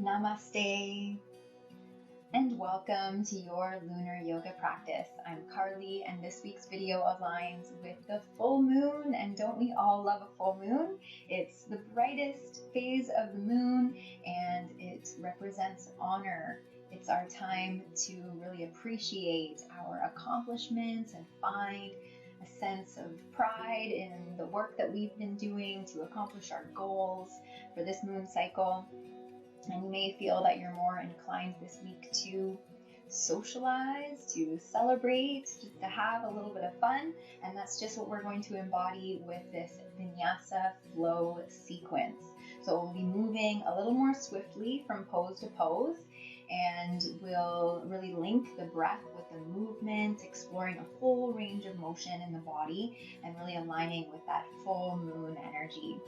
Namaste and welcome to your lunar yoga practice. I'm Carly and this week's video aligns with the full moon, and don't we all love a full moon? It's the brightest phase of the moon and it represents honor. It's our time to really appreciate our accomplishments and find a sense of pride in the work that we've been doing to accomplish our goals for this moon cycle. And you may feel that you're more inclined this week to socialize, to celebrate, just to have a little bit of fun. And that's just what we're going to embody with this Vinyasa Flow sequence. So we'll be moving a little more swiftly from pose to pose, and we'll really link the breath with the movement, exploring a full range of motion in the body and really aligning with that full moon energy.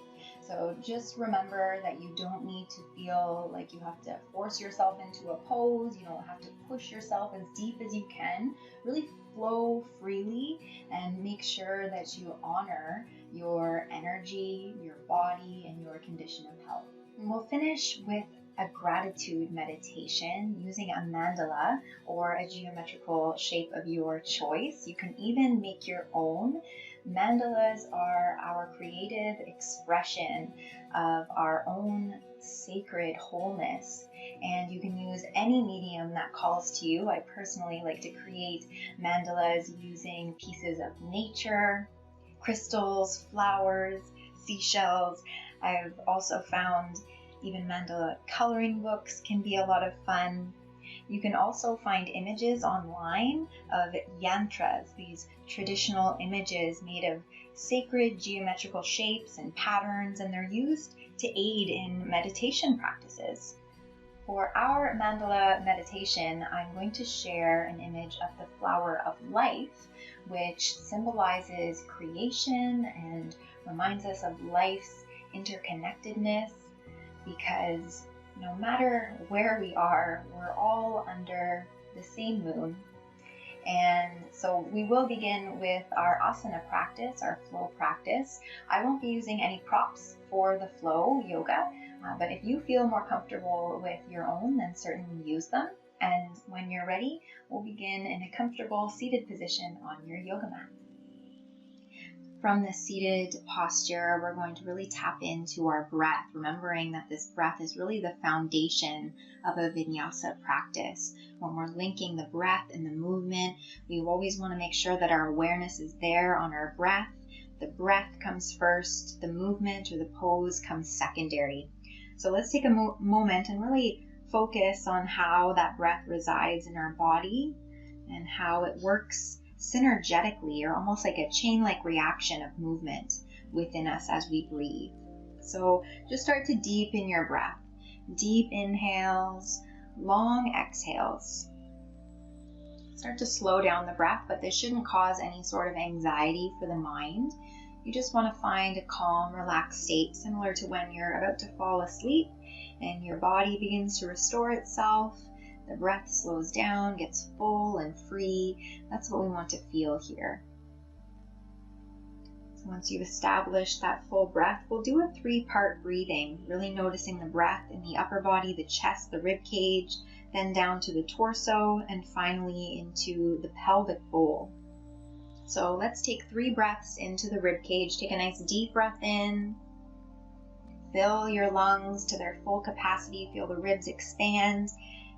So just remember that you don't need to feel like you have to force yourself into a pose. You don't have to push yourself as deep as you can. Really flow freely and make sure that you honor your energy, your body, and your condition of health. And we'll finish with a gratitude meditation using a mandala or a geometrical shape of your choice. You can even make your own. Mandalas are our creative expression of our own sacred wholeness, and you can use any medium that calls to you. I personally like to create mandalas using pieces of nature, crystals, flowers, seashells. I've also found even mandala coloring books can be a lot of fun. You can also find images online of yantras, these traditional images made of sacred geometrical shapes and patterns, and they're used to aid in meditation practices. For our mandala meditation, I'm going to share an image of the flower of life, which symbolizes creation and reminds us of life's interconnectedness, because no matter where we are, we're all under the same moon. And so we will begin with our asana practice, our flow practice. I won't be using any props for the flow yoga, but if you feel more comfortable with your own, then certainly use them. And when you're ready, we'll begin in a comfortable seated position on your yoga mat. From the seated posture, we're going to really tap into our breath, remembering that this breath is really the foundation of a vinyasa practice. When we're linking the breath and the movement, we always want to make sure that our awareness is there on our breath. The breath comes first, the movement or the pose comes secondary. So let's take a moment and really focus on how that breath resides in our body and how it works synergetically, or almost like a chain-like reaction of movement within us as we breathe. So just start to deepen your breath. Deep inhales, long exhales. Start to slow down the breath, but this shouldn't cause any sort of anxiety for the mind. You just want to find a calm, relaxed state, similar to when you're about to fall asleep and your body begins to restore itself. The breath slows down, gets full and free. That's what we want to feel here. So once you've established that full breath, we'll do a 3-part breathing, really noticing the breath in the upper body, the chest, the rib cage, then down to the torso, and finally into the pelvic bowl. So let's take 3 breaths into the rib cage. Take a nice deep breath in. Fill your lungs to their full capacity. Feel the ribs expand.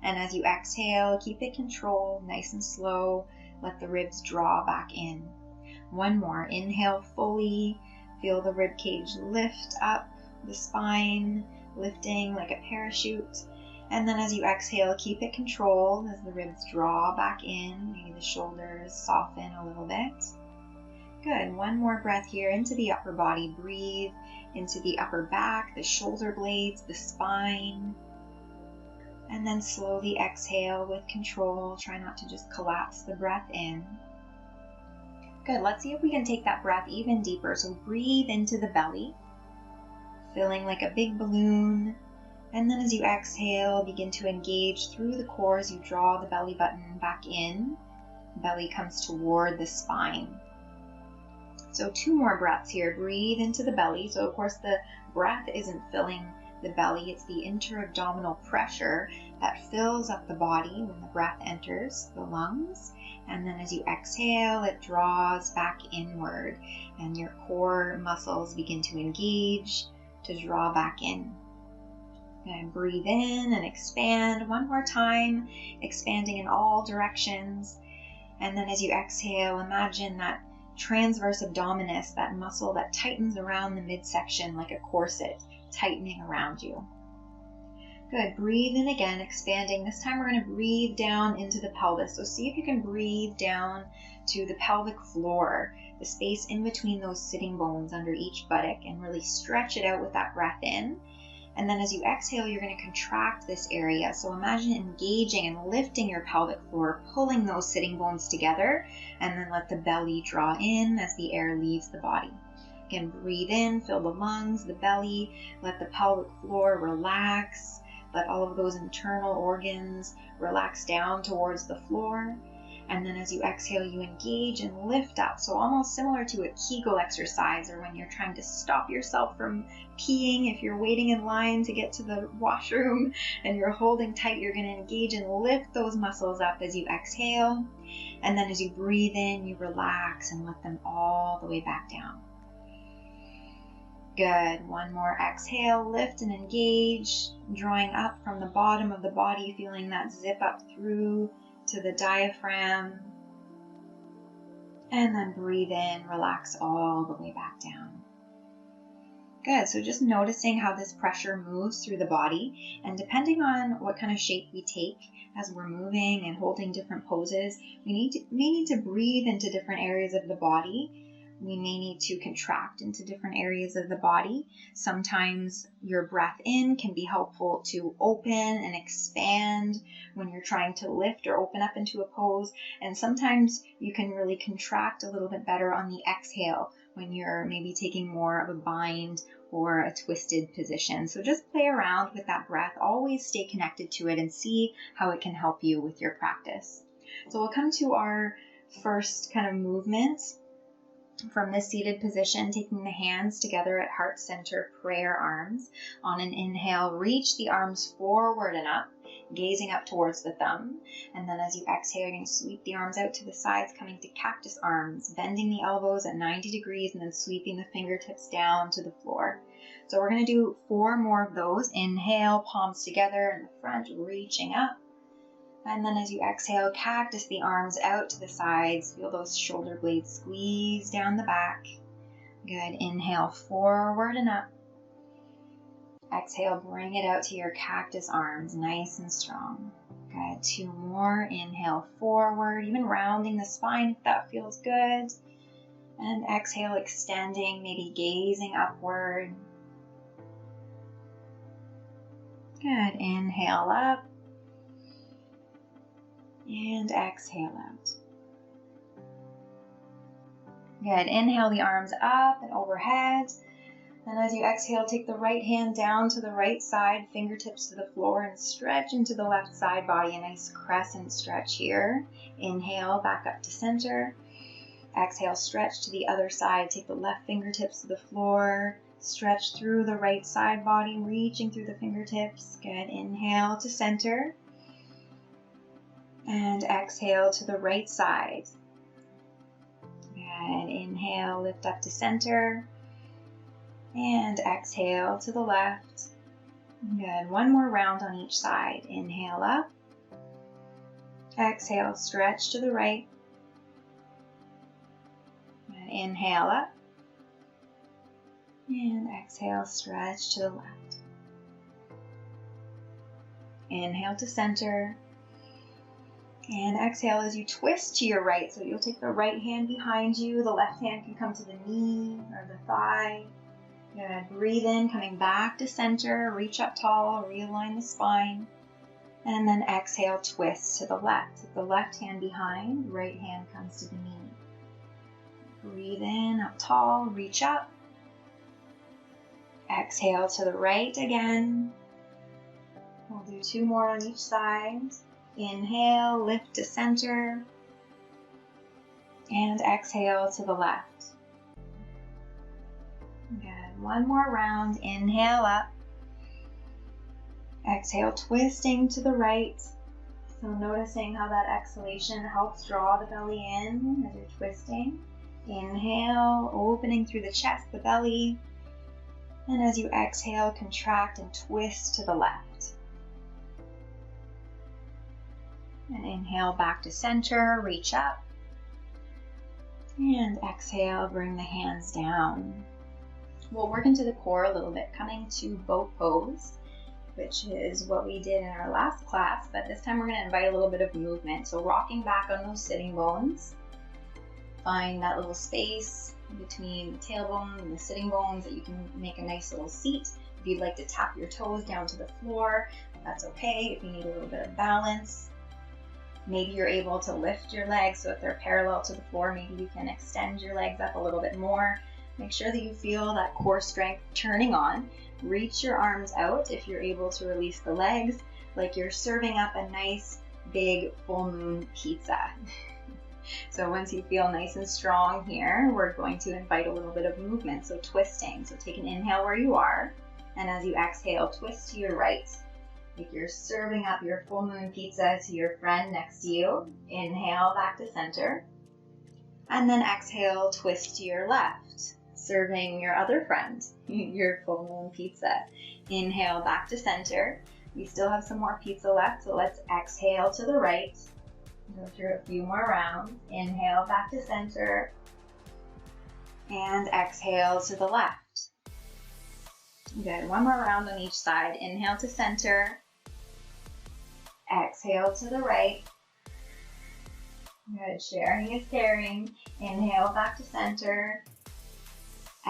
And as you exhale, keep it controlled, nice and slow. Let the ribs draw back in. One more. Inhale fully. Feel the rib cage lift up, the spine lifting like a parachute. And then as you exhale, keep it controlled as the ribs draw back in. Maybe the shoulders soften a little bit. Good. One more breath here into the upper body. Breathe into the upper back, the shoulder blades, the spine. And then slowly exhale with control. Try not to just collapse the breath in. Good. Let's see if we can take that breath even deeper. So breathe into the belly, filling like a big balloon. And then as you exhale, begin to engage through the core as you draw the belly button back in. Belly comes toward the spine. So 2 more breaths here. Breathe into the belly. So of course the breath isn't filling the belly. It's the inter-abdominal pressure that fills up the body when the breath enters the lungs. And then as you exhale, it draws back inward and your core muscles begin to engage, to draw back in. And breathe in and expand one more time, expanding in all directions. And then as you exhale, imagine that transverse abdominis, that muscle that tightens around the midsection like a corset, tightening around you. Good. Breathe in again, expanding. This time we're going to breathe down into the pelvis. So see if you can breathe down to the pelvic floor, the space in between those sitting bones under each buttock, and really stretch it out with that breath in. And then as you exhale, you're going to contract this area. So imagine engaging and lifting your pelvic floor, pulling those sitting bones together, and then let the belly draw in as the air leaves the body. Again, breathe in, fill the lungs, the belly, let the pelvic floor relax. Let all of those internal organs relax down towards the floor. And then as you exhale, you engage and lift up. So almost similar to a Kegel exercise, or when you're trying to stop yourself from peeing. If you're waiting in line to get to the washroom and you're holding tight, you're going to engage and lift those muscles up as you exhale. And then as you breathe in, you relax and let them all the way back down. Good. One more exhale, lift and engage, drawing up from the bottom of the body, feeling that zip up through to the diaphragm. And then breathe in, relax all the way back down. Good. So just noticing how this pressure moves through the body, and depending on what kind of shape we take as we're moving and holding different poses, we may need to breathe into different areas of the body. We may need to contract into different areas of the body. Sometimes your breath in can be helpful to open and expand when you're trying to lift or open up into a pose. And sometimes you can really contract a little bit better on the exhale when you're maybe taking more of a bind or a twisted position. So just play around with that breath. Always stay connected to it and see how it can help you with your practice. So we'll come to our first kind of movement. From this seated position, taking the hands together at heart center, prayer arms. On an inhale, reach the arms forward and up, gazing up towards the thumb. And then as you exhale, you're going to sweep the arms out to the sides, coming to cactus arms, bending the elbows at 90 degrees and then sweeping the fingertips down to the floor. So we're going to do 4 more of those. Inhale, palms together in the front, reaching up. And then as you exhale, cactus the arms out to the sides. Feel those shoulder blades squeeze down the back. Good. Inhale, forward and up. Exhale, bring it out to your cactus arms, nice and strong. Good. 2 more. Inhale, forward, even rounding the spine if that feels good. And exhale, extending, maybe gazing upward. Good. Inhale up. And exhale out. Good. Inhale the arms up and overhead. And as you exhale, take the right hand down to the right side, fingertips to the floor, and stretch into the left side body. A nice crescent stretch here. Inhale, back up to center. Exhale, stretch to the other side. Take the left fingertips to the floor. Stretch through the right side body, reaching through the fingertips. Good. Inhale to center. And exhale to the right side. Good. Inhale, lift up to center. And exhale to the left. Good. 1 more round on each side. Inhale up. Exhale, stretch to the right. And inhale up. And exhale, stretch to the left. Inhale to center. And exhale as you twist to your right. So you'll take the right hand behind you. The left hand can come to the knee or the thigh. Good. Breathe in, coming back to center. Reach up tall, realign the spine. And then exhale, twist to the left. Take the left hand behind, right hand comes to the knee. Breathe in, up tall, reach up. Exhale to the right again. We'll do 2 more on each side. Inhale, lift to center. And exhale to the left. Good. 1 more round. Inhale up. Exhale, twisting to the right. So noticing how that exhalation helps draw the belly in as you're twisting. Inhale, opening through the chest, the belly. And as you exhale, contract and twist to the left. And inhale back to center, reach up. And exhale, bring the hands down. We'll work into the core a little bit, coming to boat pose, which is what we did in our last class, but this time we're going to invite a little bit of movement. So rocking back on those sitting bones. Find that little space between the tailbone and the sitting bones that you can make a nice little seat. If you'd like to tap your toes down to the floor, that's okay. If you need a little bit of balance, maybe you're able to lift your legs so if they're parallel to the floor, maybe you can extend your legs up a little bit more. Make sure that you feel that core strength turning on. Reach your arms out if you're able to release the legs, like you're serving up a nice big full moon pizza. So once you feel nice and strong here, we're going to invite a little bit of movement, so twisting. So take an inhale where you are, and as you exhale, twist to your right. Like you're serving up your full moon pizza to your friend next to you. Inhale back to center, and then exhale, twist to your left, serving your other friend your full moon pizza. Inhale back to center. We still have some more pizza left, so let's exhale to the right. Go through a few more rounds. Inhale back to center, and exhale to the left. Good. One more round on each side. Inhale to center, exhale to the right. Good. Sharing is caring. Inhale back to center,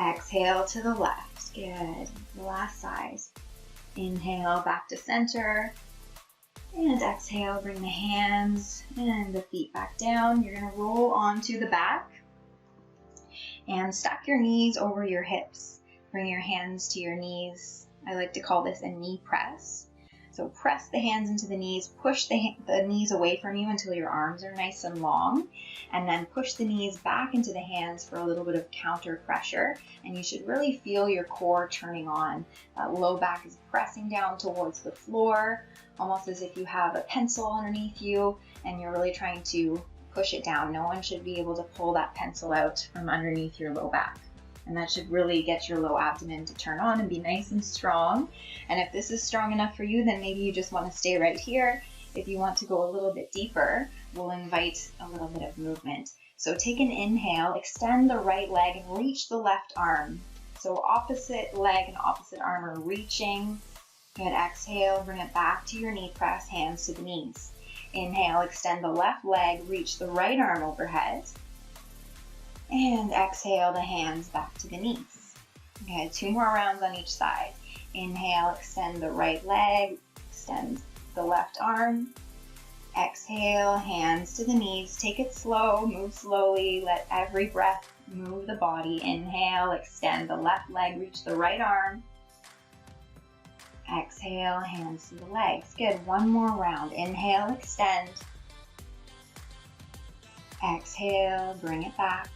exhale to the left. Good. The last side. Inhale back to center, and exhale, bring the hands and the feet back down. You're going to roll onto the back and stack your knees over your hips. Bring your hands to your knees. I like to call this a knee press. So press the hands into the knees, push the knees away from you until your arms are nice and long, and then push the knees back into the hands for a little bit of counter pressure. And you should really feel your core turning on. Low back is pressing down towards the floor, almost as if you have a pencil underneath you and you're really trying to push it down. No one should be able to pull that pencil out from underneath your low back. And that should really get your low abdomen to turn on and be nice and strong. And if this is strong enough for you, then maybe you just want to stay right here. If you want to go a little bit deeper, we'll invite a little bit of movement. So take an inhale, extend the right leg and reach the left arm. So opposite leg and opposite arm are reaching. Good. Exhale, bring it back to your knee press, hands to the knees. Inhale, extend the left leg, reach the right arm overhead. And exhale, the hands back to the knees. Okay, 2 more rounds on each side. Inhale, extend the right leg, extend the left arm. Exhale, hands to the knees. Take it slow, move slowly. Let every breath move the body. Inhale, extend the left leg, reach the right arm. Exhale, hands to the legs. Good. 1 more round. Inhale, extend. Exhale, bring it back.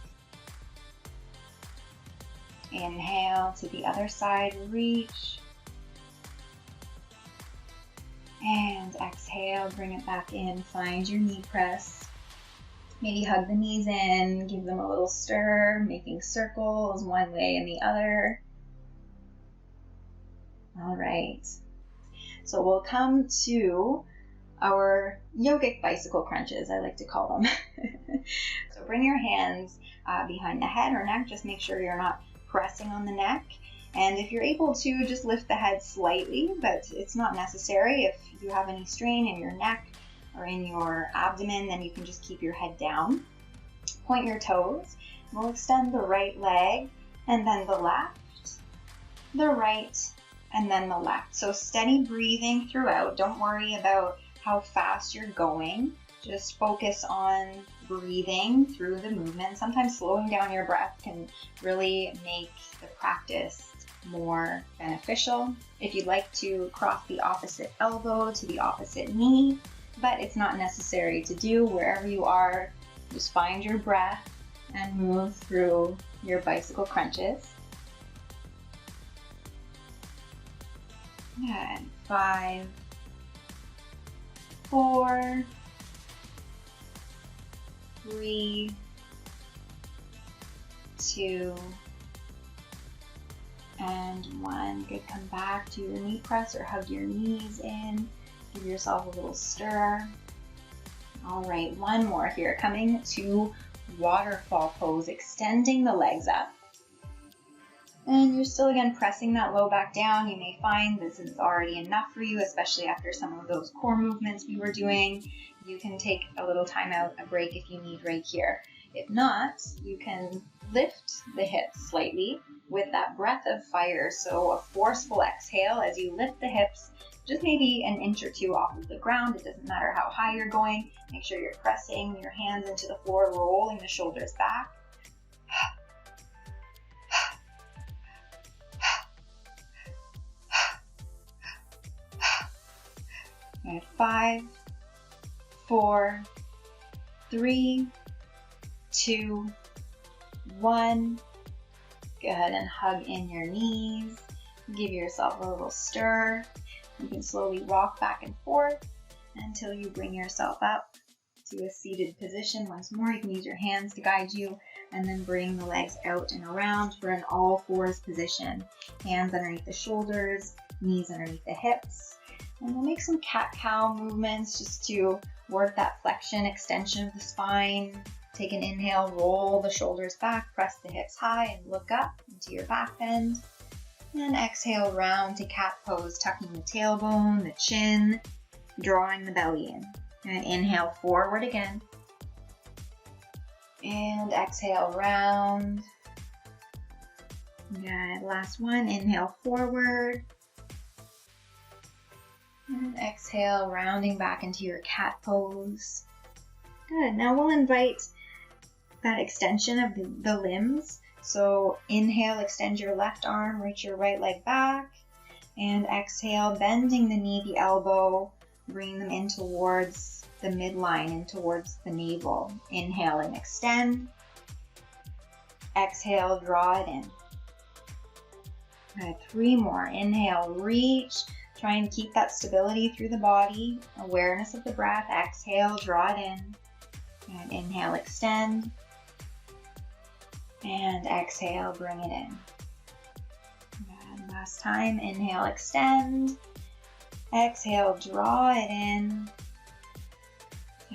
Inhale to the other side, reach. And exhale, bring it back in. Find your knee press. Maybe hug the knees in, give them a little stir, making circles one way and the other. All right. So we'll come to our yogic bicycle crunches, I like to call them. So bring your hands behind the head or neck. Just make sure you're not pressing on the neck. And if you're able to, just lift the head slightly, but it's not necessary. If you have any strain in your neck or in your abdomen, then you can just keep your head down. Point your toes. We'll extend the right leg and then the left, the right, and then the left. So steady breathing throughout. Don't worry about how fast you're going. Just focus on breathing through the movement. Sometimes slowing down your breath can really make the practice more beneficial. If you'd like to cross the opposite elbow to the opposite knee, but it's not necessary to do. Wherever you are, just find your breath and move through your bicycle crunches. Good. 5, 4, 3, 2, and 1. Good. Come back to your knee press or hug your knees in. Give yourself a little stir. All right, one more here. Coming to waterfall pose, extending the legs up. And you're still, again, pressing that low back down. You may find this is already enough for you, especially after some of those core movements we were doing. You can take a little time out, a break if you need right here. If not, you can lift the hips slightly with that breath of fire. So a forceful exhale as you lift the hips, just maybe an inch or two off of the ground. It doesn't matter how high you're going. Make sure you're pressing your hands into the floor, rolling the shoulders back. And 5, 4, 3, 2, 1. Go ahead and hug in your knees. Give yourself a little stir. You can slowly rock back and forth until you bring yourself up to a seated position. Once more, you can use your hands to guide you, and then bring the legs out and around for an all fours position. Hands underneath the shoulders, knees underneath the hips. And we'll make some cat-cow movements just to work that flexion, extension of the spine. Take an inhale, roll the shoulders back, press the hips high, and look up into your back bend. And exhale, round to cat pose, tucking the tailbone, the chin, drawing the belly in. And inhale, forward again. And exhale, round. Good. Last one, inhale, forward. And exhale, rounding back into your cat pose. Good. Now we'll invite that extension of the limbs. So inhale, extend your left arm, reach your right leg back. And exhale, bending the knee, the elbow, bring them in towards the midline and towards the navel. Inhale and extend. Exhale, draw it in. Good. 3 more. Inhale, reach. Try and keep that stability through the body. Awareness of the breath. Exhale, draw it in. And inhale, extend. And exhale, bring it in. And last time, inhale, extend. Exhale, draw it in.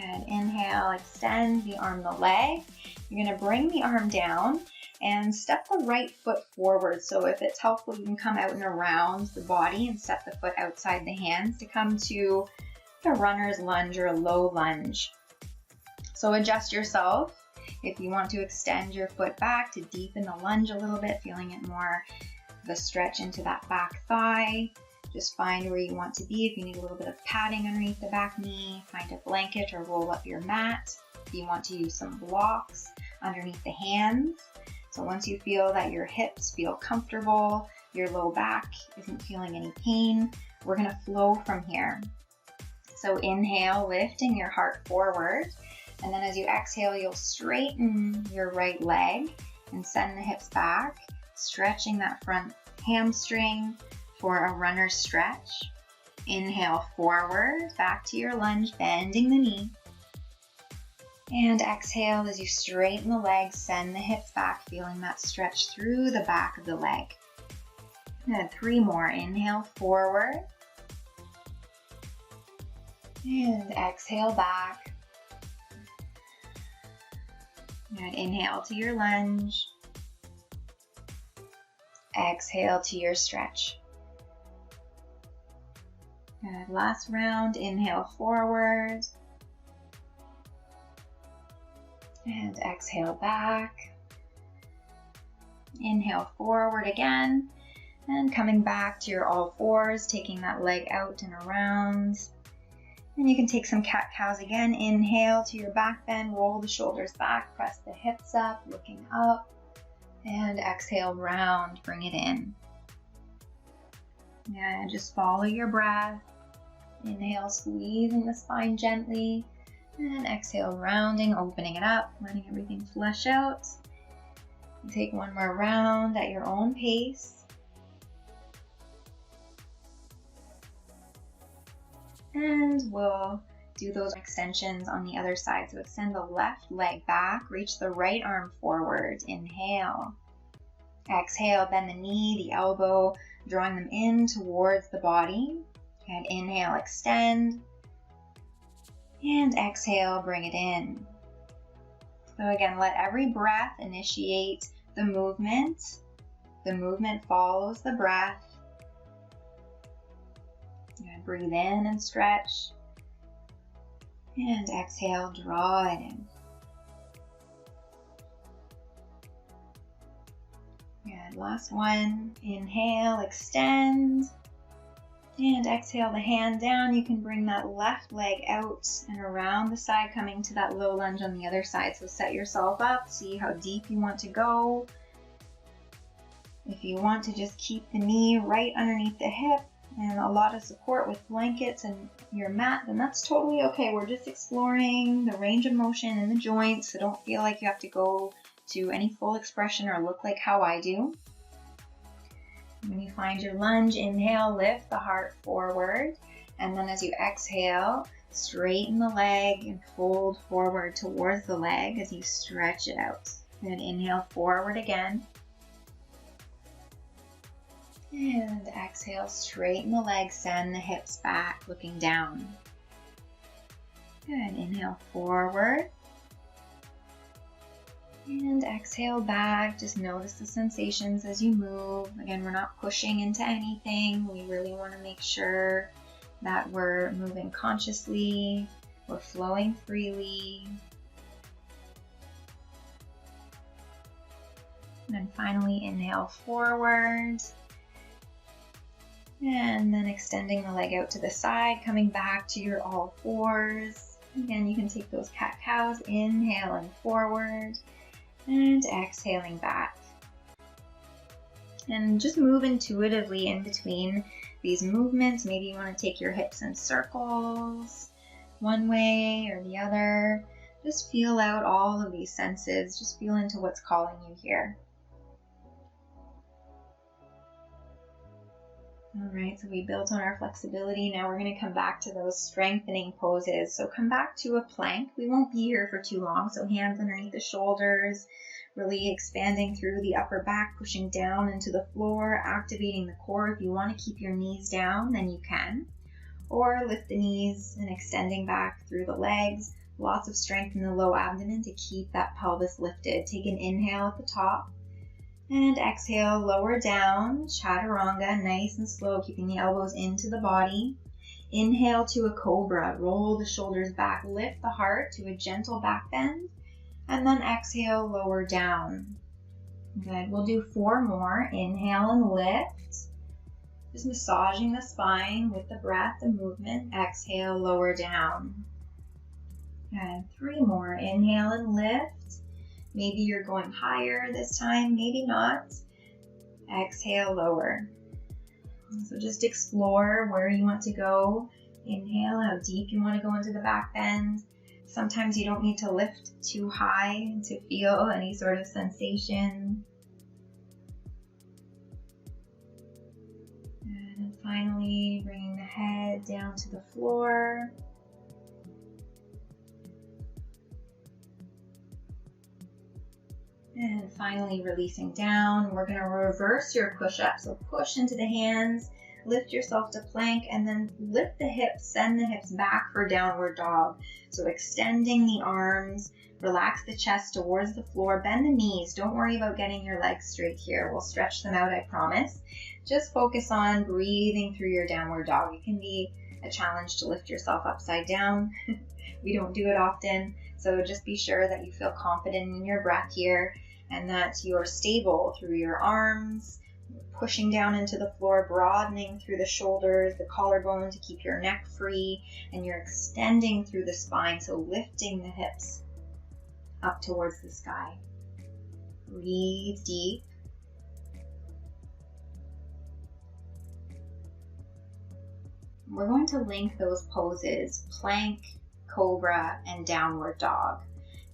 And inhale, extend the arm, the leg. You're going to bring the arm down and step the right foot forward. So if it's helpful, you can come out and around the body and step the foot outside the hands to come to a runner's lunge or a low lunge. So adjust yourself. If you want to extend your foot back to deepen the lunge a little bit, feeling it more of a stretch into that back thigh, just find where you want to be. If you need a little bit of padding underneath the back knee, find a blanket or roll up your mat. If you want to use some blocks underneath the hands. So once you feel that your hips feel comfortable, your low back isn't feeling any pain, we're going to flow from here. So inhale, lifting your heart forward. And then as you exhale, you'll straighten your right leg and send the hips back, stretching that front hamstring for a runner stretch. Inhale, forward, back to your lunge, bending the knee. And exhale as you straighten the legs, send the hips back, feeling that stretch through the back of the leg. Good. 3 more. Inhale, forward. And exhale back. Good. Inhale to your lunge. Exhale to your stretch. Good. Last round. Inhale, forward. And exhale back. Inhale forward again. And coming back to your all fours, taking that leg out and around. And you can take some cat-cows again. Inhale to your back bend, roll the shoulders back, press the hips up, looking up. And exhale, round, bring it in. And just follow your breath. Inhale, squeezing the spine gently. And exhale, rounding, opening it up, letting everything flesh out. Take one more round at your own pace. And we'll do those extensions on the other side. So extend the left leg back, reach the right arm forward, inhale. Exhale, bend the knee, the elbow, drawing them in towards the body. And inhale, extend. And exhale, bring it in. So again, let every breath initiate the movement. The movement follows the breath. And breathe in and stretch. And exhale, draw it in. Good, last one. Inhale, extend. And exhale the hand down. You can bring that left leg out and around the side, coming to that low lunge on the other side. So set yourself up, see how deep you want to go. If you want to just keep the knee right underneath the hip and a lot of support with blankets and your mat, then that's totally okay. We're just exploring the range of motion in the joints, so don't feel like you have to go to any full expression or look like how I do. When you find your lunge, inhale, lift the heart forward, and then as you exhale, straighten the leg and fold forward towards the leg as you stretch it out. Then inhale forward again. And exhale, straighten the legs, send the hips back, looking down. Good, inhale forward. And exhale back, just notice the sensations as you move. Again, we're not pushing into anything. We really want to make sure that we're moving consciously, we're flowing freely. And then finally, inhale forward. And then extending the leg out to the side, coming back to your all fours. Again, you can take those cat-cows, inhaling forward and exhaling back. And just move intuitively in between these movements. Maybe you want to take your hips in circles, one way or the other. Just feel out all of these senses. Just feel into what's calling you here. All right, so we built on our flexibility. Now we're going to come back to those strengthening poses. So come back to a plank. We won't be here for too long. So hands underneath the shoulders, really expanding through the upper back, pushing down into the floor, activating the core. If you want to keep your knees down, then you can. Or lift the knees and extending back through the legs. Lots of strength in the low abdomen to keep that pelvis lifted. Take an inhale at the top. And exhale, lower down, chaturanga, nice and slow, keeping the elbows into the body. Inhale to a cobra, roll the shoulders back, lift the heart to a gentle back bend, and then exhale, lower down. Good, we'll do 4 more. Inhale and lift, just massaging the spine with the breath and movement. Exhale, lower down. And 3 more. Inhale and lift. Maybe you're going higher this time, maybe not. Exhale, lower. So just explore where you want to go. Inhale, how deep you want to go into the back bend. Sometimes you don't need to lift too high to feel any sort of sensation. And then finally, bringing the head down to the floor. And finally releasing down. We're going to reverse your push-up. So push into the hands, lift yourself to plank, and then lift the hips, send the hips back for downward dog. So extending the arms, relax the chest towards the floor, bend the knees. Don't worry about getting your legs straight here. We'll stretch them out, I promise. Just focus on breathing through your downward dog. It can be a challenge to lift yourself upside down. We don't do it often. So just be sure that you feel confident in your breath here and that you're stable through your arms, pushing down into the floor, broadening through the shoulders, the collarbone to keep your neck free, and you're extending through the spine, so lifting the hips up towards the sky. Breathe deep. We're going to link those poses, plank, cobra, and downward dog.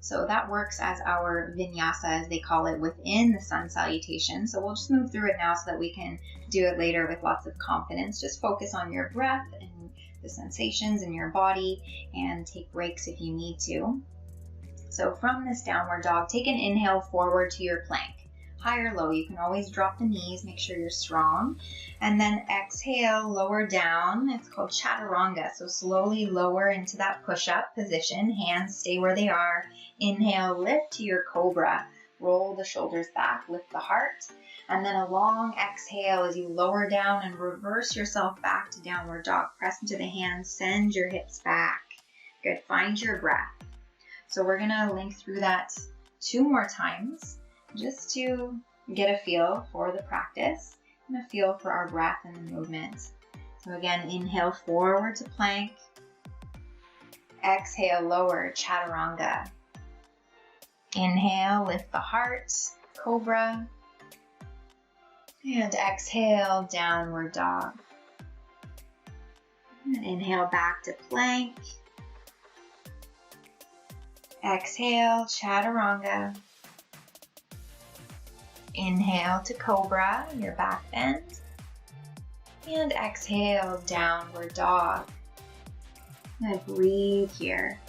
So that works as our vinyasa, as they call it, within the sun salutation. So we'll just move through it now so that we can do it later with lots of confidence. Just focus on your breath and the sensations in your body and take breaks if you need to. So from this downward dog, take an inhale forward to your plank. High or low, you can always drop the knees, make sure you're strong. And then exhale, lower down. It's called chaturanga. So slowly lower into that push-up position. Hands stay where they are. Inhale, lift to your cobra. Roll the shoulders back, lift the heart. And then a long exhale as you lower down and reverse yourself back to downward dog. Press into the hands, send your hips back. Good, find your breath. So we're gonna link through that 2 more times just to get a feel for the practice and a feel for our breath and the movement. So again, inhale forward to plank. Exhale, lower, chaturanga. Inhale, lift the heart, cobra. And exhale, downward dog. And inhale back to plank. Exhale, chaturanga. Inhale to cobra, your back bend. And exhale, downward dog. And breathe here.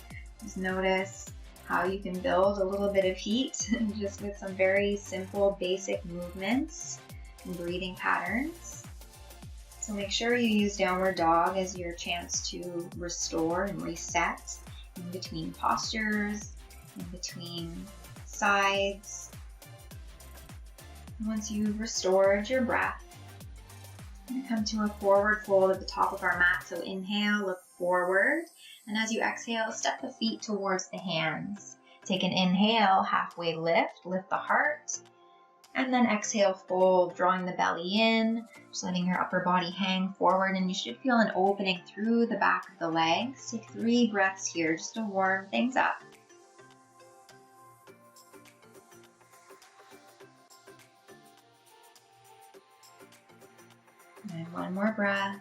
Just notice how you can build a little bit of heat just with some very simple, basic movements and breathing patterns. So make sure you use downward dog as your chance to restore and reset in between postures, in between sides. Once you've restored your breath, we're going to come to a forward fold at the top of our mat. So inhale, look forward. And as you exhale, step the feet towards the hands. Take an inhale, halfway lift, lift the heart. And then exhale, fold, drawing the belly in, just letting your upper body hang forward. And you should feel an opening through the back of the legs. Take 3 breaths here just to warm things up. And 1 more breath.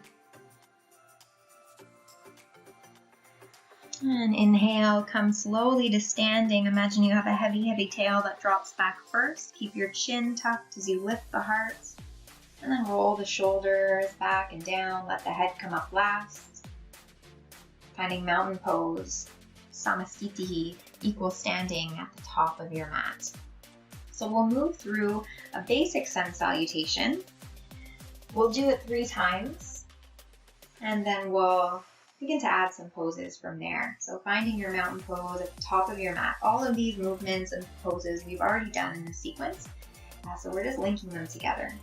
And inhale, come slowly to standing. Imagine you have a heavy, heavy tail that drops back first. Keep your chin tucked as you lift the heart. And then roll the shoulders back and down. Let the head come up last. Finding mountain pose, samasthiti, equal standing at the top of your mat. So we'll move through a basic sun salutation. We'll do it 3 times. And then we'll begin to add some poses from there. So finding your mountain pose at the top of your mat. All of these movements and poses we've already done in the sequence. So we're just linking them together.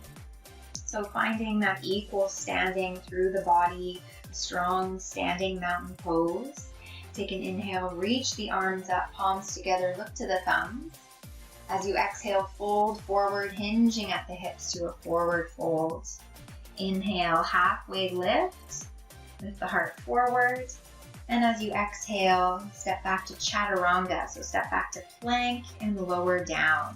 So finding that equal standing through the body, strong standing mountain pose. Take an inhale, reach the arms up, palms together, look to the thumbs. As you exhale, fold forward, hinging at the hips to a forward fold. Inhale, halfway lift. Lift the heart forward. And as you exhale, step back to chaturanga. So step back to plank and lower down.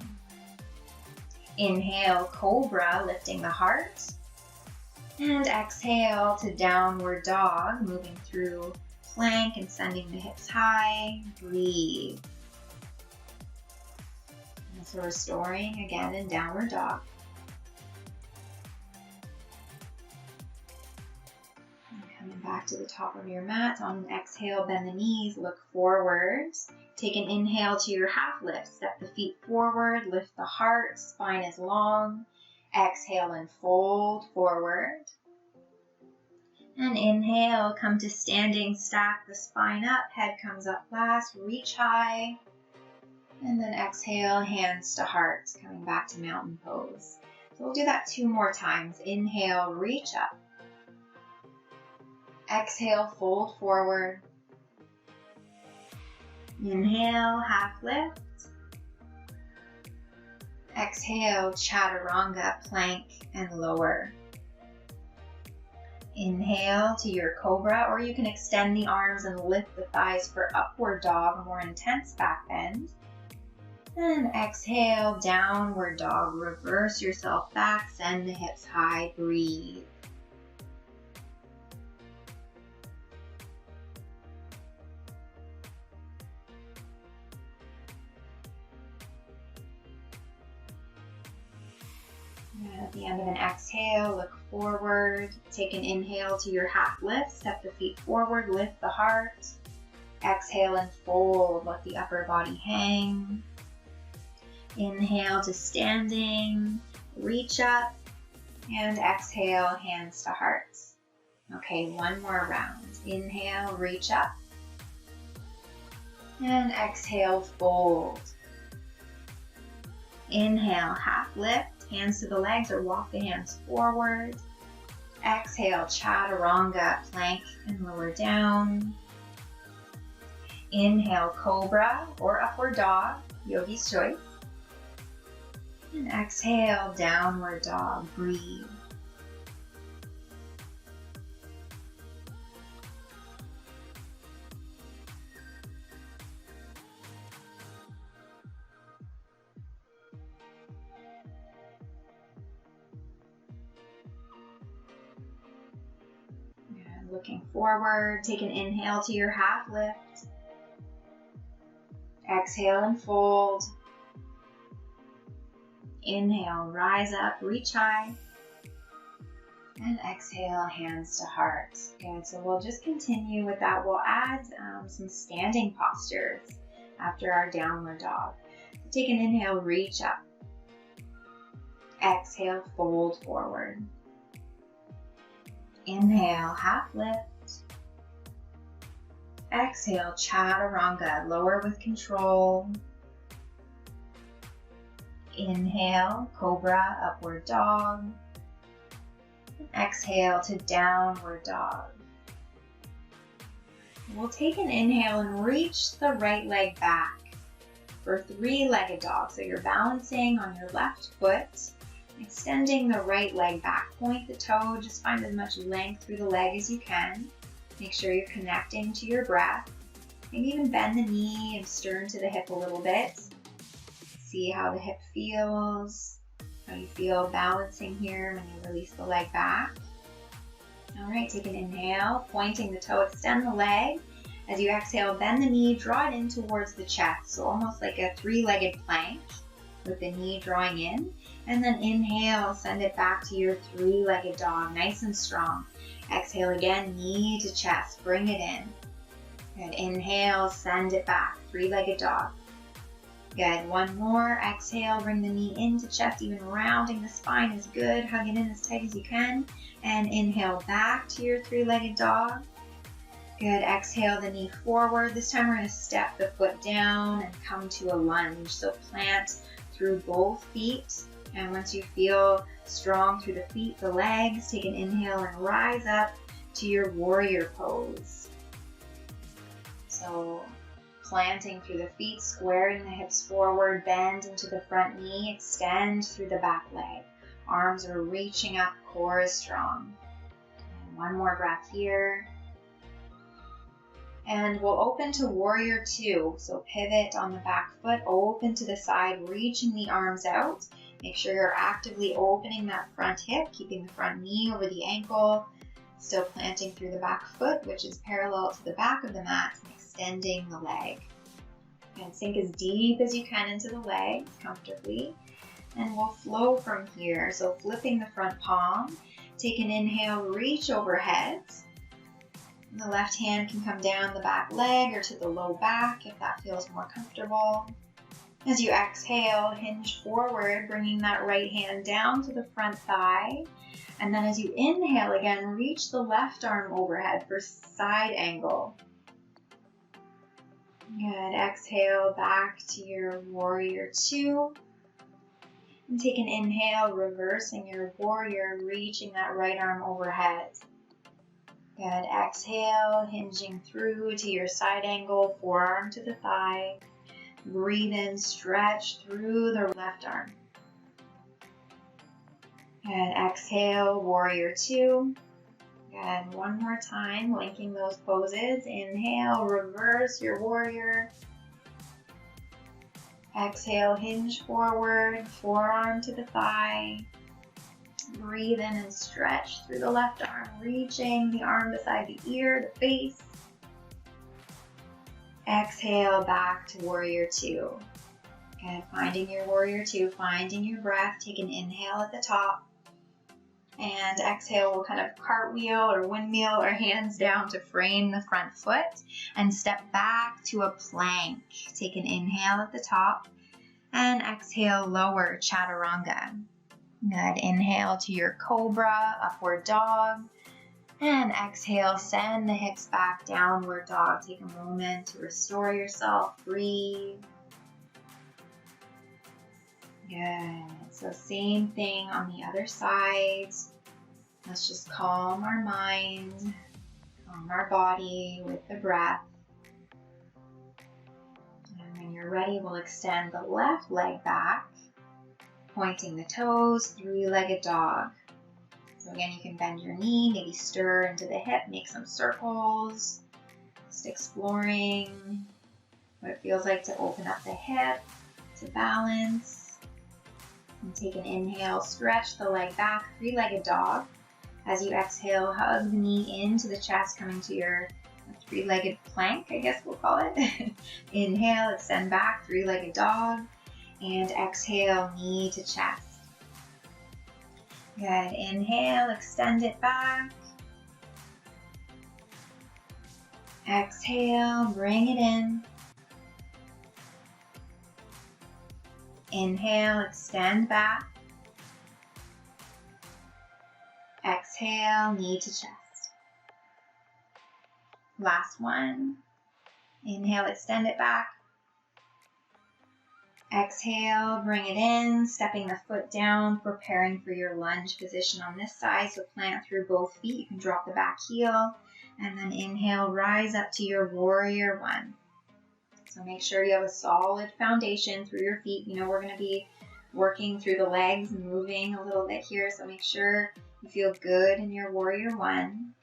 Inhale, cobra, lifting the heart. And exhale to downward dog, moving through plank and sending the hips high. Breathe. And so restoring again in downward dog. Coming back to the top of your mat. On an exhale, bend the knees, look forward. Take an inhale to your half lift. Step the feet forward, lift the heart, spine is long. Exhale and fold forward. And inhale, come to standing, stack the spine up, head comes up last, reach high. And then exhale, hands to heart, coming back to mountain pose. So we'll do that 2 more times. Inhale, reach up. Exhale, fold forward. Inhale, half lift. Exhale, chaturanga, plank and lower. Inhale to your cobra, or you can extend the arms and lift the thighs for upward dog, a more intense back bend. And exhale, downward dog, reverse yourself back, send the hips high, breathe. At the end of an exhale, look forward. Take an inhale to your half lift. Step the feet forward, lift the heart. Exhale and fold, let the upper body hang. Inhale to standing, reach up, and exhale, hands to heart. Okay, one more round. Inhale, reach up, and exhale, fold. Inhale, half lift, hands to the legs or walk the hands forward. Exhale, chaturanga, plank and lower down. Inhale, cobra or upward dog, yogi's choice. And exhale, downward dog, breathe. And looking forward, take an inhale to your half lift. Exhale and fold. Inhale, rise up, reach high. And exhale, hands to heart. Good, so we'll just continue with that. We'll add some standing postures after our downward dog. Take an inhale, reach up. Exhale, fold forward. Inhale, half lift. Exhale, chaturanga, lower with control. Inhale, cobra, upward dog. Exhale to downward dog. We'll take an inhale and reach the right leg back for three-legged dog. So you're balancing on your left foot, extending the right leg back. Point the toe, just find as much length through the leg as you can. Make sure you're connecting to your breath. Maybe even bend the knee and stern to the hip a little bit. See how the hip feels, how you feel balancing here when you release the leg back. All right, take an inhale, pointing the toe, extend the leg. As you exhale, bend the knee, draw it in towards the chest, so almost like a three-legged plank with the knee drawing in. And then inhale, send it back to your three-legged dog, nice and strong. Exhale again, knee to chest, bring it in. Good, inhale, send it back, three-legged dog. Good, one more, exhale, bring the knee into chest, even rounding the spine is good, hug it in as tight as you can. And inhale back to your three-legged dog. Good, exhale the knee forward. This time we're gonna step the foot down and come to a lunge. So plant through both feet. And once you feel strong through the feet, the legs, take an inhale and rise up to your warrior pose. So planting through the feet, squaring the hips forward, bend into the front knee, extend through the back leg. Arms are reaching up, core is strong. And one more breath here. And we'll open to warrior two. So pivot on the back foot, open to the side, reaching the arms out. Make sure you're actively opening that front hip, keeping the front knee over the ankle, still planting through the back foot, which is parallel to the back of the mat, and extending the leg. And sink as deep as you can into the legs comfortably. And we'll flow from here. So flipping the front palm, take an inhale, reach overhead. And the left hand can come down the back leg or to the low back if that feels more comfortable. As you exhale, hinge forward, bringing that right hand down to the front thigh. And then as you inhale again, reach the left arm overhead for side angle. Good, exhale back to your warrior two. And take an inhale, reversing your warrior, reaching that right arm overhead. Good, exhale, hinging through to your side angle, forearm to the thigh. Breathe in, stretch through the left arm. And exhale, warrior two. Good, one more time, linking those poses. Inhale, reverse your warrior. Exhale, hinge forward, forearm to the thigh. Breathe in and stretch through the left arm, reaching the arm beside the ear, the face. Exhale, back to warrior two. Good, finding your warrior two, finding your breath. Take an inhale at the top. And exhale, we'll kind of cartwheel or windmill our hands down to frame the front foot and step back to a plank. Take an inhale at the top and exhale, lower chaturanga. Good. Inhale to your cobra, upward dog. And exhale, send the hips back, downward dog. Take a moment to restore yourself. Breathe. Good. So same thing on the other side. Let's just calm our mind, calm our body with the breath. And when you're ready, we'll extend the left leg back, pointing the toes, three-legged dog. So again, you can bend your knee, maybe stir into the hip, make some circles. Just exploring what it feels like to open up the hip, to balance. And take an inhale, stretch the leg back, three-legged dog. As you exhale, hug the knee into the chest, coming to your three-legged plank, I guess we'll call it. Inhale, extend back, three-legged dog. And exhale, knee to chest. Good. Inhale, extend it back. Exhale, bring it in. Inhale, extend back. Exhale, knee to chest. Last one. Inhale, extend it back. Exhale, bring it in, stepping the foot down, preparing for your lunge position on this side. So plant through both feet. You can drop the back heel. And then inhale, rise up to your warrior one. So make sure you have a solid foundation through your feet. You know, we're going to be working through the legs and moving a little bit here. So make sure you feel good in your warrior one.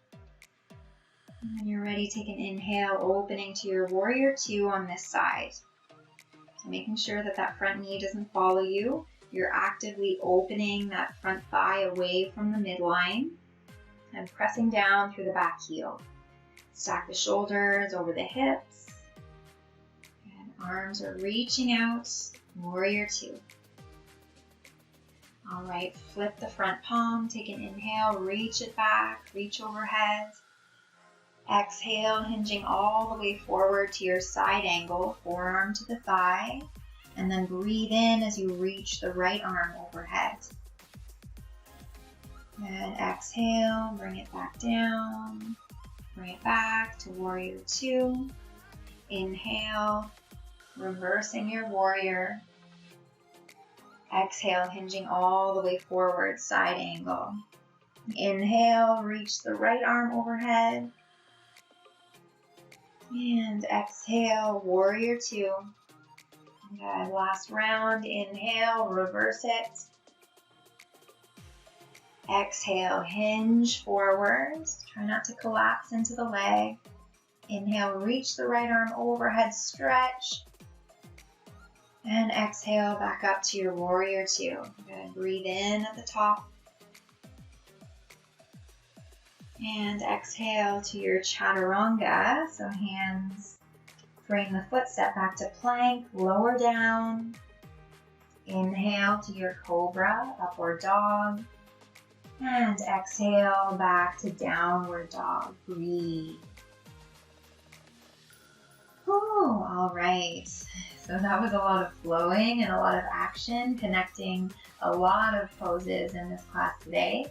And when you're ready, take an inhale, opening to your warrior two on this side. So making sure that that front knee doesn't follow you. You're actively opening that front thigh away from the midline and pressing down through the back heel. Stack the shoulders over the hips. Arms are reaching out, warrior two. All right, flip the front palm, take an inhale, reach it back, reach overhead. Exhale, hinging all the way forward to your side angle, forearm to the thigh. And then breathe in as you reach the right arm overhead. And exhale, bring it back down, bring it back to warrior two. Inhale. Reversing your warrior. Exhale, hinging all the way forward, side angle. Inhale, reach the right arm overhead. And exhale, warrior two. And last round, inhale, reverse it. Exhale, hinge forward. Try not to collapse into the leg. Inhale, reach the right arm overhead, stretch. And exhale, back up to your warrior two. Good. Breathe in at the top. And exhale to your chaturanga. So hands frame the foot, step back to plank, lower down. Inhale to your cobra, upward dog. And exhale back to downward dog. Breathe. Oh, all right. So that was a lot of flowing and a lot of action, connecting a lot of poses in this class today.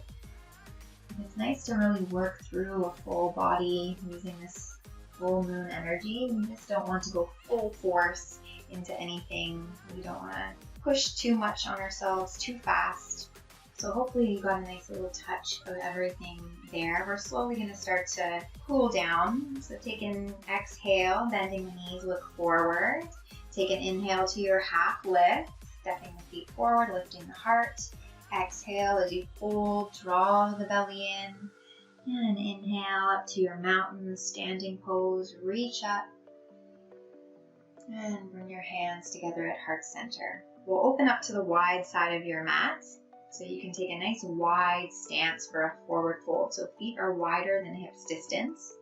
It's nice to really work through a full body using this full moon energy. We just don't want to go full force into anything. We don't want to push too much on ourselves too fast. So hopefully you got a nice little touch of everything there. We're slowly going to start to cool down. So take an exhale, bending the knees, look forward. Take an inhale to your half lift, stepping the feet forward, lifting the heart. Exhale as you fold, draw the belly in. And inhale up to your mountain standing pose, reach up. And bring your hands together at heart center. We'll open up to the wide side of your mat. So you can take a nice wide stance for a forward fold. So feet are wider than hips distance.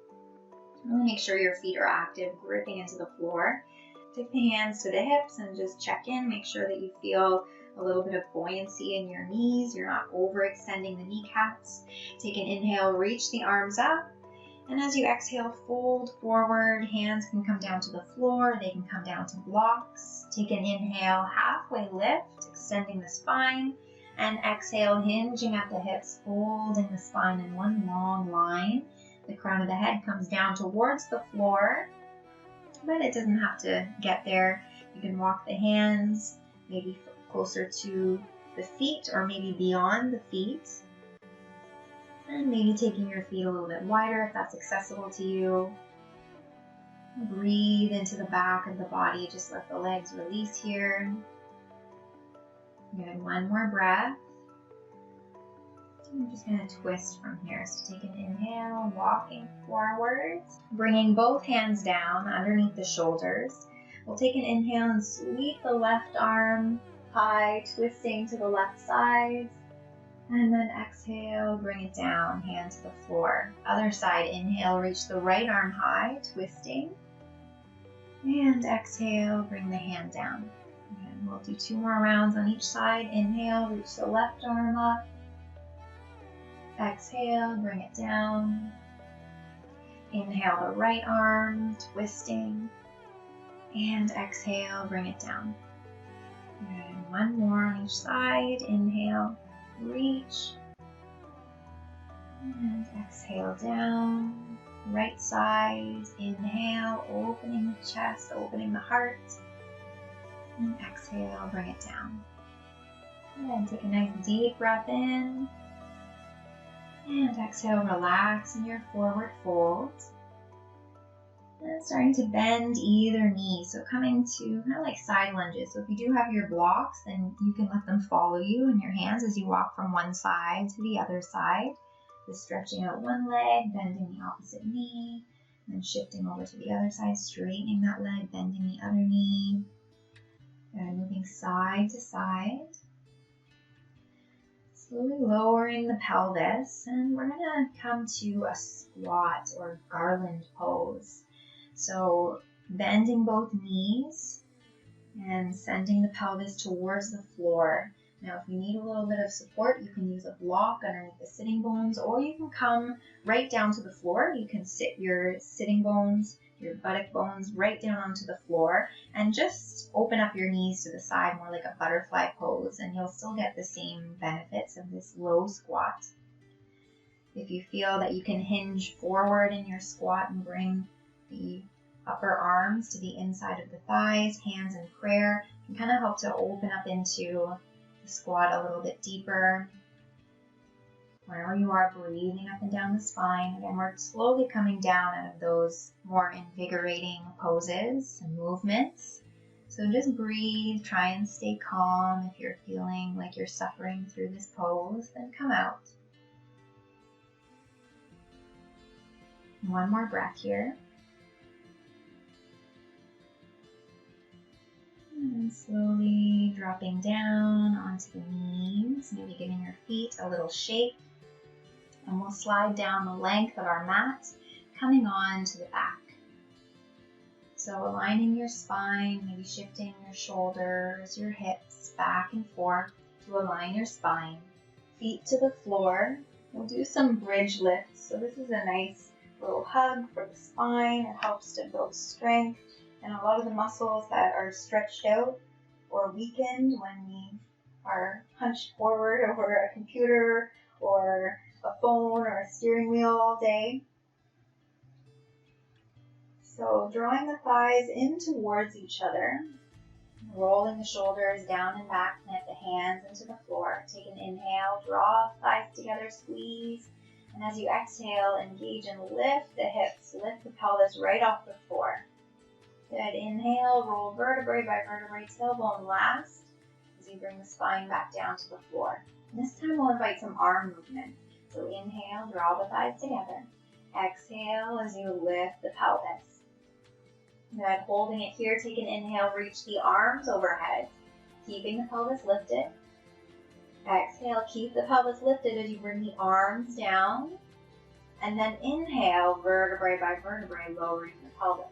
Really make sure your feet are active, gripping into the floor. Take the hands to the hips and just check in. Make sure that you feel a little bit of buoyancy in your knees. You're not overextending the kneecaps. Take an inhale, reach the arms up. And as you exhale, fold forward. Hands can come down to the floor. They can come down to blocks. Take an inhale, halfway lift, extending the spine. And exhale, hinging at the hips, folding the spine in one long line. The crown of the head comes down towards the floor, but it doesn't have to get there. You can walk the hands maybe closer to the feet or maybe beyond the feet. And maybe taking your feet a little bit wider if that's accessible to you. Breathe into the back of the body. Just let the legs release here. Good, one more breath. I'm just going to twist from here. So take an inhale, walking forward, bringing both hands down underneath the shoulders. We'll take an inhale and sweep the left arm high, twisting to the left side. And then exhale, bring it down, hand to the floor. Other side, inhale, reach the right arm high, twisting. And exhale, bring the hand down. And we'll do 2 more rounds on each side. Inhale, reach the left arm up. Exhale, bring it down. Inhale the right arm, twisting. And exhale, bring it down. And 1 more on each side. Inhale, reach. And exhale down. Right side, inhale, opening the chest, opening the heart. And exhale, bring it down. And take a nice deep breath in. And exhale, relax in your forward fold. And starting to bend either knee. So coming to kind of like side lunges. So if you do have your blocks, then you can let them follow you in your hands as you walk from one side to the other side. Just stretching out one leg, bending the opposite knee, and then shifting over to the other side, straightening that leg, bending the other knee, and moving side to side. Slowly lowering the pelvis, and we're going to come to a squat or garland pose. So bending both knees and sending the pelvis towards the floor. Now, if you need a little bit of support, you can use a block underneath the sitting bones, or you can come right down to the floor. You can sit your sitting bones, your buttock bones right down onto the floor, and just open up your knees to the side, more like a butterfly pose, and you'll still get the same benefits of this low squat. If you feel that you can hinge forward in your squat and bring the upper arms to the inside of the thighs, hands in prayer, can kind of help to open up into squat a little bit deeper. Wherever you are, breathing up and down the spine. Again, we're slowly coming down out of those more invigorating poses and movements. So just breathe, try and stay calm. If you're feeling like you're suffering through this pose, then come out. 1 more breath here. And slowly dropping down onto the knees, maybe giving your feet a little shake. And we'll slide down the length of our mat, coming on to the back. So aligning your spine, maybe shifting your shoulders, your hips back and forth to align your spine. Feet to the floor. We'll do some bridge lifts. So this is a nice little hug for the spine. It helps to build strength. And a lot of the muscles that are stretched out or weakened when we are hunched forward over a computer or a phone or a steering wheel all day. So drawing the thighs in towards each other, rolling the shoulders down and back, connect the hands into the floor. Take an inhale, draw the thighs together, squeeze. And as you exhale, engage and lift the hips, lift the pelvis right off the floor. Good. Inhale, roll vertebrae by vertebrae, tailbone last, as you bring the spine back down to the floor. And this time we'll invite some arm movement. So inhale, draw the thighs together. Exhale as you lift the pelvis. Good. Holding it here, take an inhale, reach the arms overhead, keeping the pelvis lifted. Exhale, keep the pelvis lifted as you bring the arms down. And then inhale, vertebrae by vertebrae, lowering the pelvis.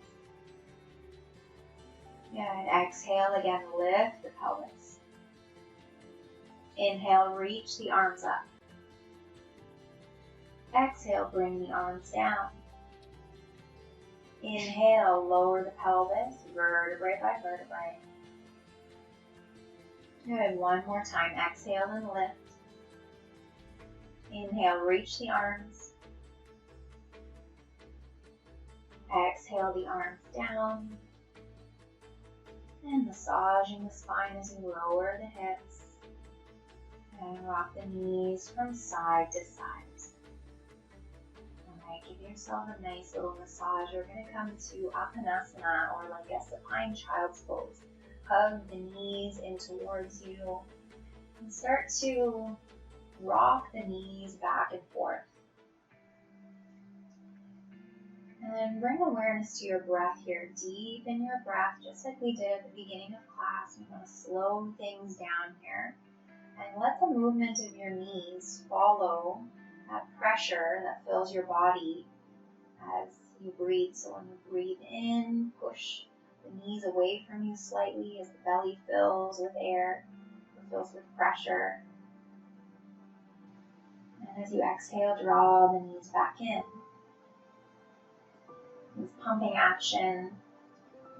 And exhale again, lift the pelvis. Inhale, reach the arms up. Exhale, bring the arms down. Inhale, lower the pelvis, vertebrae by vertebrae. Good, one more time. Exhale and lift. Inhale, reach the arms. Exhale the arms down. And massaging the spine as you lower the hips. And rock the knees from side to side. Alright, give yourself a nice little massage. We're going to come to Apanasana, or like a supine child's pose. Hug the knees in towards you. And start to rock the knees back and forth. And then bring awareness to your breath here. Deepen your breath, just like we did at the beginning of class. We want to slow things down here. And let the movement of your knees follow that pressure that fills your body as you breathe. So when you breathe in, push the knees away from you slightly as the belly fills with air, or fills with pressure. And as you exhale, draw the knees back in. This pumping action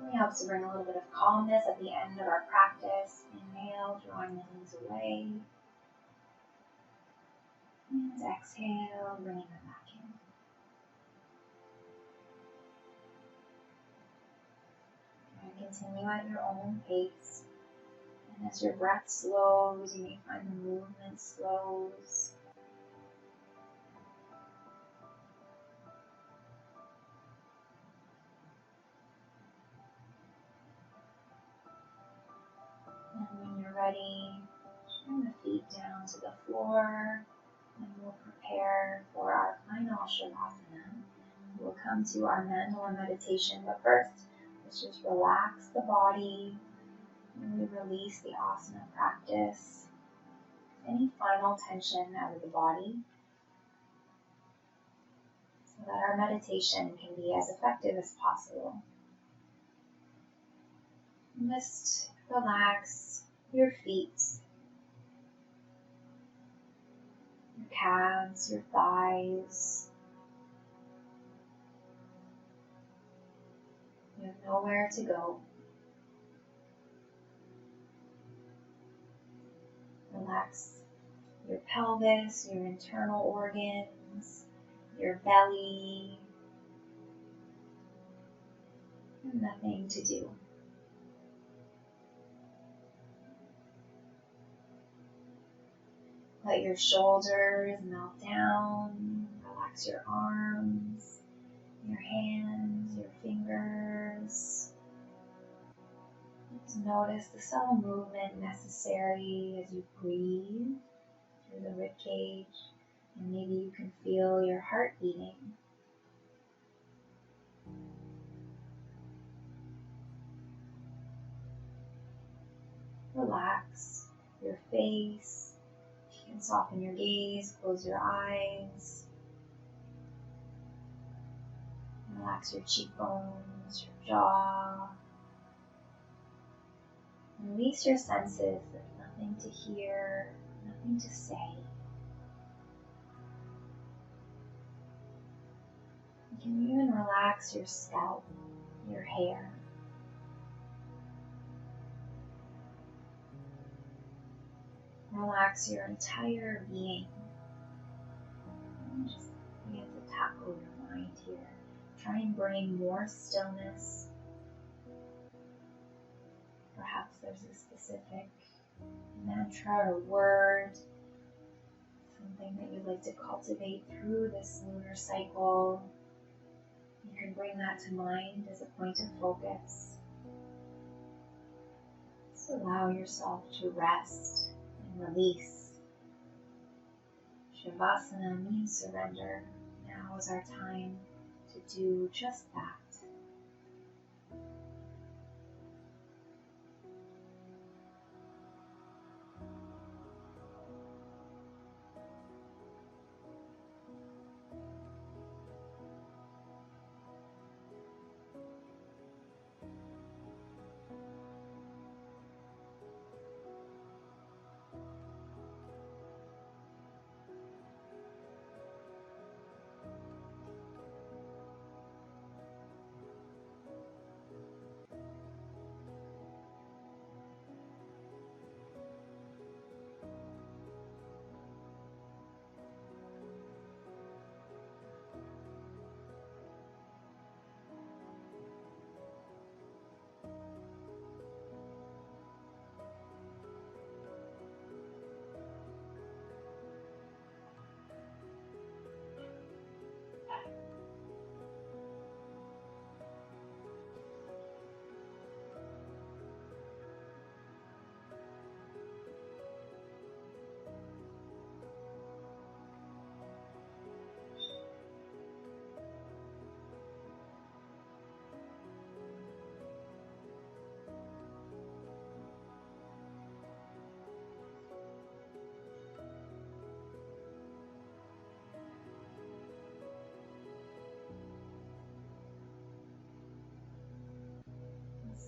really helps to bring a little bit of calmness at the end of our practice. Inhale, drawing the knees away. And exhale, bringing them back in. And continue at your own pace. And as your breath slows, you may find the movement slows. And when you're ready, bring the feet down to the floor, and we'll prepare for our final Shavasana. We'll come to our Mandala meditation, but first, let's just relax the body, really release the asana practice, any final tension out of the body, so that our meditation can be as effective as possible. Just relax your feet, your calves, your thighs. You have nowhere to go. Relax your pelvis, your internal organs, your belly. Nothing to do. Let your shoulders melt down. Relax your arms, your hands, your fingers. Just notice the subtle movement necessary as you breathe through the ribcage, and maybe you can feel your heart beating. Relax your face. You can soften your gaze, close your eyes. Relax your cheekbones, your jaw. Release your senses. There's nothing to hear, nothing to say. You can even relax your scalp, your hair. Relax your entire being. And just begin to tackle your mind here. Try and bring more stillness. Perhaps there's a specific mantra or word, something that you'd like to cultivate through this lunar cycle. You can bring that to mind as a point of focus. Just allow yourself to rest and release. Shavasana means surrender. Now is our time to do just that.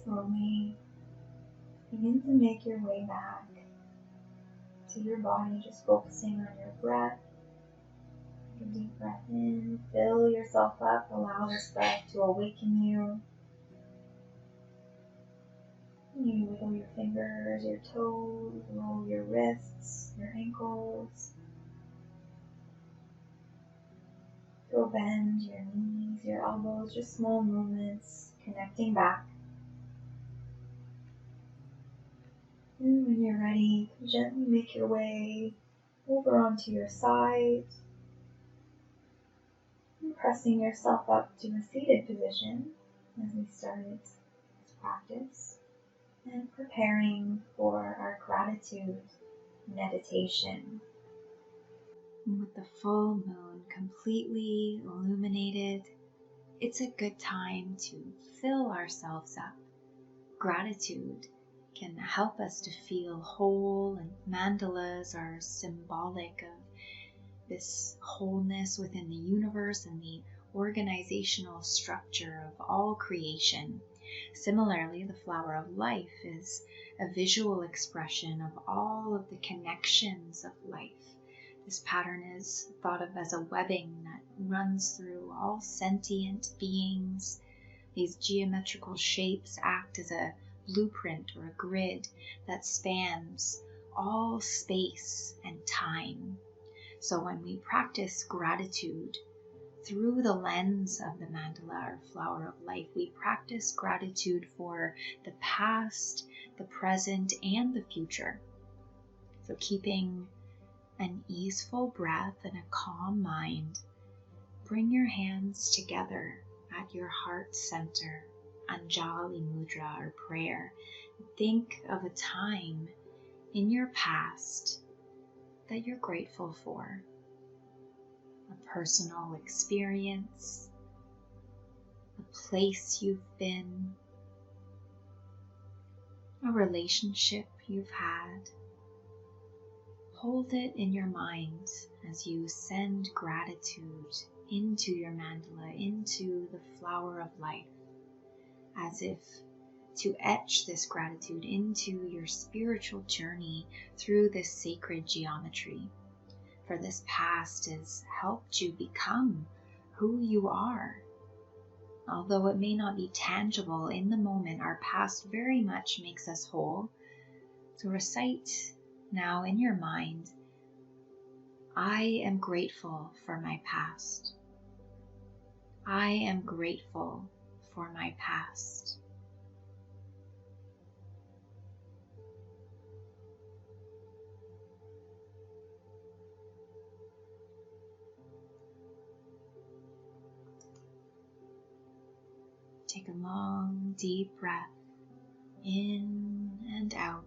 slowly begin to make your way back to your body, just focusing on your breath. Take a deep breath in, fill yourself up, allow this breath to awaken you. You wiggle your fingers, your toes, roll your wrists, your ankles. Go bend your knees, your elbows, just small movements, connecting back. And when you're ready, gently make your way over onto your side, and pressing yourself up to a seated position as we started this practice, and preparing for our gratitude meditation. And with the full moon completely illuminated, it's a good time to fill ourselves up. Gratitude can help us to feel whole, and mandalas are symbolic of this wholeness within the universe and the organizational structure of all creation. Similarly, the flower of life is a visual expression of all of the connections of life. This pattern is thought of as a webbing that runs through all sentient beings. These geometrical shapes act as a blueprint or a grid that spans all space and time. So when we practice gratitude through the lens of the mandala or flower of life, we practice gratitude for the past, the present, and the future. So keeping an easeful breath and a calm mind, bring your hands together at your heart center, Anjali Mudra or prayer. Think of a time in your past that you're grateful for, a personal experience, a place you've been, a relationship you've had. Hold it in your mind as you send gratitude into your mandala, into the flower of life, as if to etch this gratitude into your spiritual journey through this sacred geometry. For this past has helped you become who you are. Although it may not be tangible in the moment, our past very much makes us whole. So recite now in your mind, I am grateful for my past. I am grateful for my past. Take a long, deep breath in and out.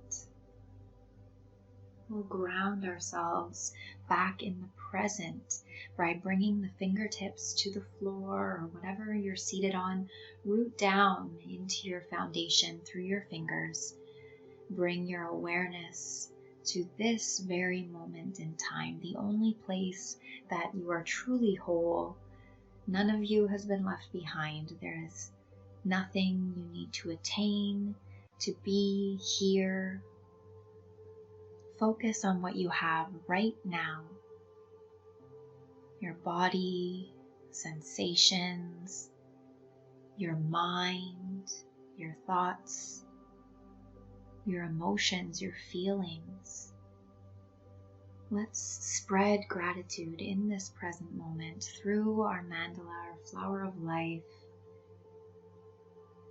We'll ground ourselves back in the present by bringing the fingertips to the floor or whatever you're seated on. Root down into your foundation through your fingers. Bring your awareness to this very moment in time, the only place that you are truly whole. None of you has been left behind. There is nothing you need to attain, to be here. Focus on what you have right now. Your body, sensations, your mind, your thoughts, your emotions, your feelings. Let's spread gratitude in this present moment through our mandala, our flower of life,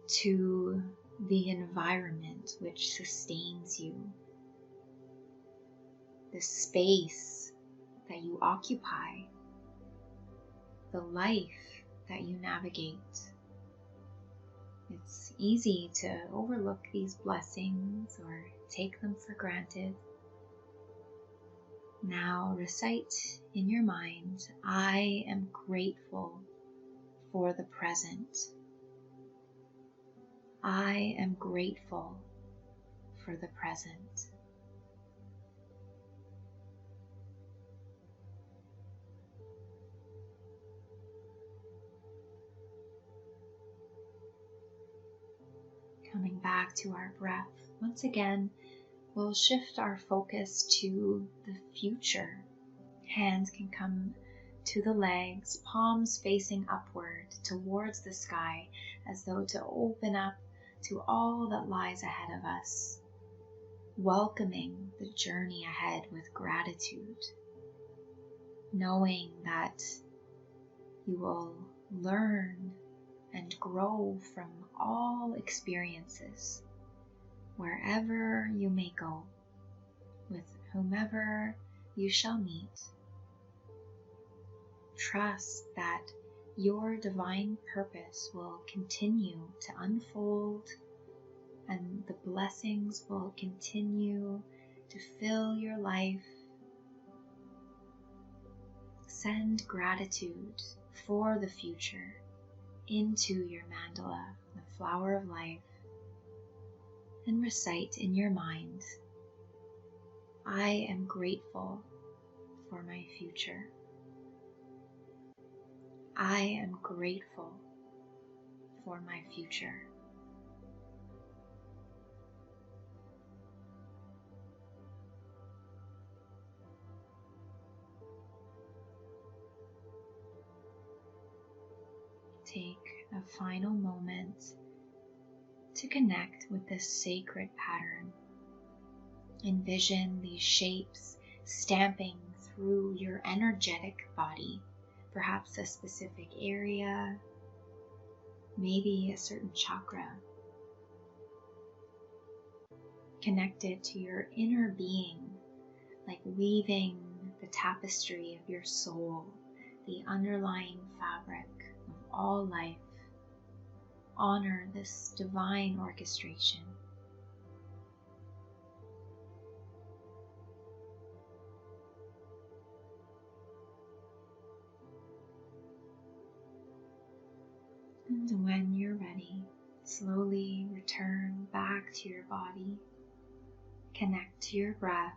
to the environment which sustains you, the space that you occupy, the life that you navigate. It's easy to overlook these blessings or take them for granted. Now recite in your mind, I am grateful for the present. I am grateful for the present. Coming back to our breath. Once again, we'll shift our focus to the future. Hands can come to the legs, palms facing upward towards the sky, as though to open up to all that lies ahead of us, welcoming the journey ahead with gratitude, knowing that you will learn and grow from all experiences, wherever you may go, with whomever you shall meet. Trust that your divine purpose will continue to unfold and the blessings will continue to fill your life. Send gratitude for the future into your mandala, the flower of life, and recite in your mind, I am grateful for my future. I am grateful for my future. Take a final moment to connect with this sacred pattern. Envision these shapes stamping through your energetic body, perhaps a specific area, maybe a certain chakra. Connect it to your inner being, like weaving the tapestry of your soul, the underlying fabric of all life. Honor this divine orchestration. And when you're ready, slowly return back to your body. Connect to your breath.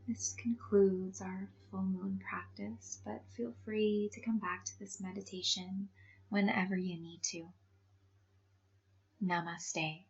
This concludes our full moon practice, but feel free to come back to this meditation whenever you need to. Namaste.